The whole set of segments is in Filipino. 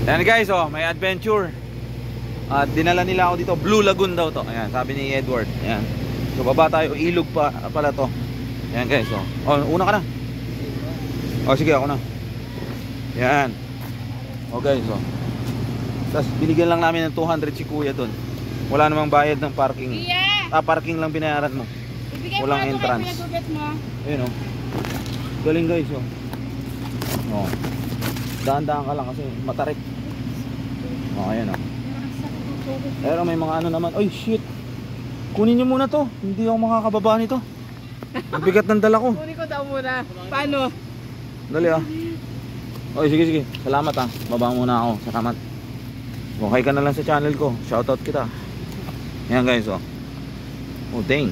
Ayan guys, oh, may adventure. At dinala nila ako dito, Blue Lagoon daw to. Ayan, sabi ni Edward. Ayan. So baba tayo, ilog pa pala to. Ayan guys, oh. Oh, una ka na. Oh, sige, ako na. Ayan. Oh guys, oh. Tapos binigyan lang namin ng 200 si kuya dun. Wala namang bayad ng parking. Parking lang binayaran mo. Walang entrance. Ayun, oh. Galing guys, oh. Oh. Daan-daan ka lang kasi matarik. Oh, ayan, oh. Pero may mga ano naman. Ay, shit. Kunin nyo muna to. Hindi ako makakababa nito. Ang bigat ng dala ko. Kunin ko daw muna. Paano? Dali, ah. Oy, sige, sige. Salamat, ah. Baba muna ako. Salamat. Okay ka na lang sa channel ko. Shoutout kita. Ayan guys, oh. Oh, dang.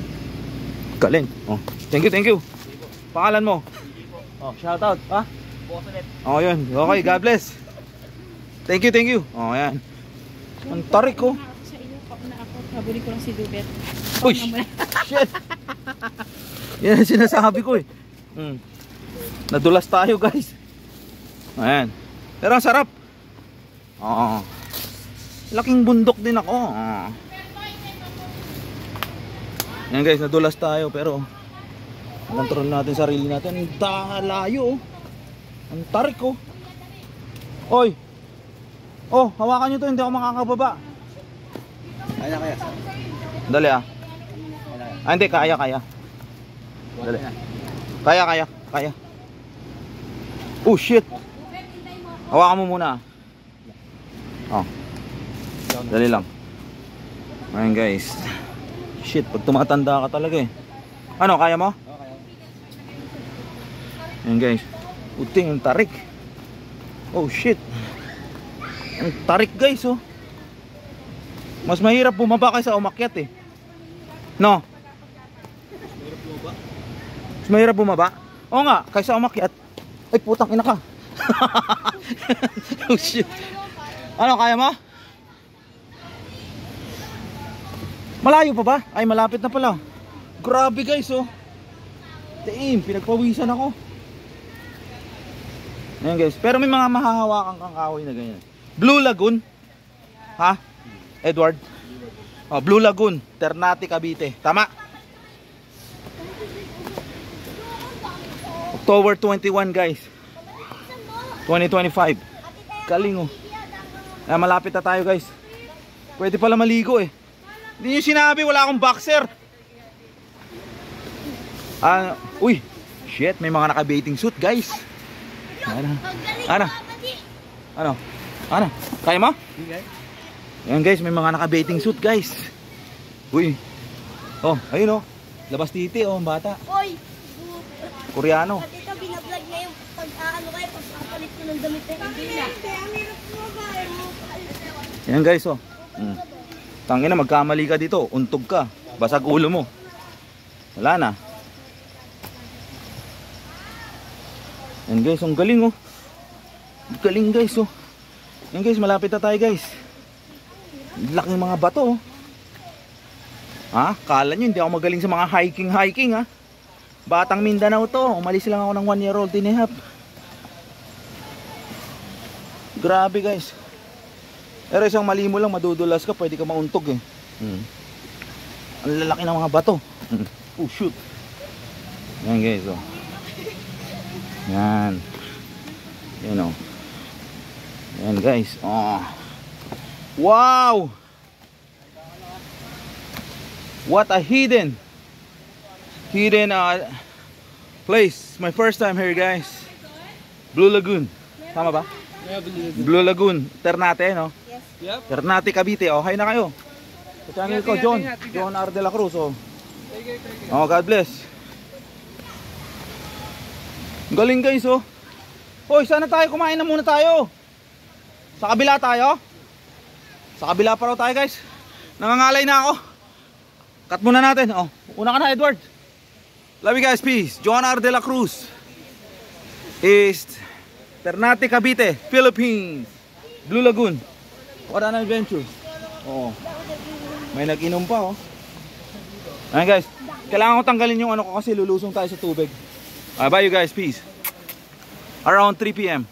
Galing. Oh. Thank you, thank you. Pangalan mo? Oh, shoutout. Ha? Oh, yun. Okay, God bless. Thank you, thank you. Oh, ayan. Ang tarik ko. Sa iyo, pauna ako. Habulin ko lang si Dubet. Uy! Shit! Yan ang sinasabi ko eh. Nadulas tayo guys. Ayan. Pero ang sarap. Oo. Laking bundok din ako. Ayan guys, nadulas tayo pero control natin sarili natin. Ang dalayo. Ang tarik ko. Oy! Oh, hawakan nyo to, hindi ako makakababa. Kaya. Dali, ah. Ah, hindi, kaya. Dali. Kaya. Oh, shit. Hawakan mo muna. Oh. Dali lang. Ayan, guys. Shit, pag tumatanda ka talaga eh. Ano, kaya mo? Ayan, guys. Uting, ang tarik. Oh, shit. Ang tarik guys, oh. Mas mahirap bumaba kaysa umakyat eh. No? Mas mahirap bumaba? Oo nga, kaysa umakyat. Ay putang ina ka. Oh shit. Ano, kaya mo? Malayo pa ba? Ay malapit na pala. Grabe guys, oh. Damn, pinagpawisan ako. Ayan guys, pero may mga mahahawakan kang kahoy na ganyan. Blue Lagoon. Ha? Edward? Oh, Blue Lagoon, Ternate, Cavite. Tama? October 21 guys. 2025. Galing, oh. Ah, malapit na tayo guys. Pwede pala maligo eh. Hindi nyo sinabi, wala akong boxer. Ah, uy. Shit, may mga naka-bathing suit guys. Ano? Kaya mo? Okay. Ayan guys, may mga naka-bathing suit guys. Uy. Oh, ayun oh. Labas titi oh, ang bata. Oy. Koreano. At ito binablog niya yung pag-aano kayo, pag-apalit ko ng damit na hindi na. Ayan guys oh. Tangina, magkamali ka dito, untog ka. Basag ulo mo. Wala na. Ayan guys, ang galing oh. Galing guys oh. Ayan guys, malapit na tayo guys. Laking mga bato oh. Ha? Kala nyo hindi ako magaling sa mga hiking ha. Batang Mindanao to. Umalis lang ako ng 1-year-old and a half. Grabe guys. Pero isang mali mo lang, madudulas ka, pwede ka mauntog eh. Ang lalaki ng mga bato. Oh shoot. Yan guys oh. Yan. Yan oh. Yan guys. Oh. Wow. What a hidden place. My first time here guys. Blue Lagoon. Tama ba? Yeah, Blue Lagoon, Ternate no? Yes. Yep. Ternate, Cavite. Okay na kayo. Sa channel ko, John R. De La Cruz oh. Oh, God bless. Galing guys oh. Hoy, sana tayo kumain na muna tayo. Sa kabila tayo. Sa kabila pa raw tayo guys. Nangangalay na ako. Cut muna natin. Oh, una ka na Edward. Love you guys, peace. John R. De La Cruz. East Ternate, Cavite, Philippines. Blue Lagoon. What an adventure. Oh. May nag-inom pa oh. Ayan guys. Kailangan ko tanggalin yung ano ko kasi lulusong tayo sa tubig. Bye you guys, peace. Around 3 PM